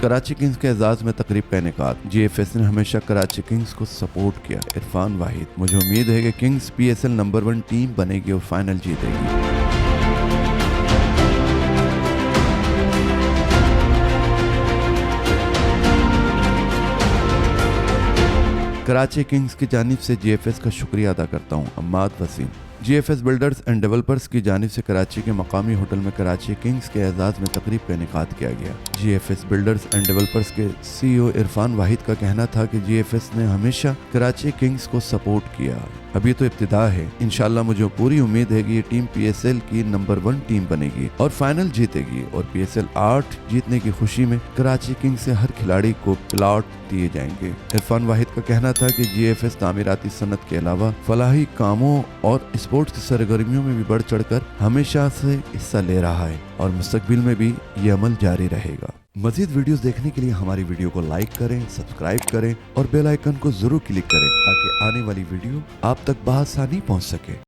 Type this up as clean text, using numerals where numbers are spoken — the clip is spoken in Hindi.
कराची किंग्स के एजाज में तकरीब का इनेकाद। GFS ने हमेशा कराची किंग्स को सपोर्ट किया। इरफान वाहिद, मुझे उम्मीद है कि किंग्स PSL नंबर 1 टीम बनेगी और फाइनल जीतेगी। कराची किंग्स की जानिब से GFS का शुक्रिया अदा करता हूँ। Ammad Waseem. GFS builders and developers की जानिब से कराची के मकामी होटल में कराची किंग्स के एजाज में तकरीब का इनेकाद किया गया। GFS बिल्डर्स एंड डेवलपर्स के CEO इरफान वाहिद का कहना था कि GFS ने हमेशा कराची किंग्स को सपोर्ट किया। अभी तो इब्तिदा है। इंशाल्लाह मुझे पूरी उम्मीद है कि ये टीम PSL की नंबर 1 टीम बनेगी और फाइनल जीतेगी और PSL 8 जीतने की खुशी में कराची किंग्स से हर खिलाड़ी को प्लॉट दिए जाएंगे। इरफान वाहिद का कहना था कि GFS तामीराती सनत के अलावा फलाही कामों और स्पोर्ट्स की सरगर्मियों में भी बढ़ चढ़कर हमेशा से हिस्सा ले रहा है और मुस्तकबिल में भी ये अमल जारी रहेगा। मजीद वीडियोस देखने के लिए हमारी वीडियो को लाइक करें, सब्सक्राइब करें और बेल आइकन को जरूर क्लिक करें ताकि आने वाली वीडियो आप तक बआसानी पहुंच सके।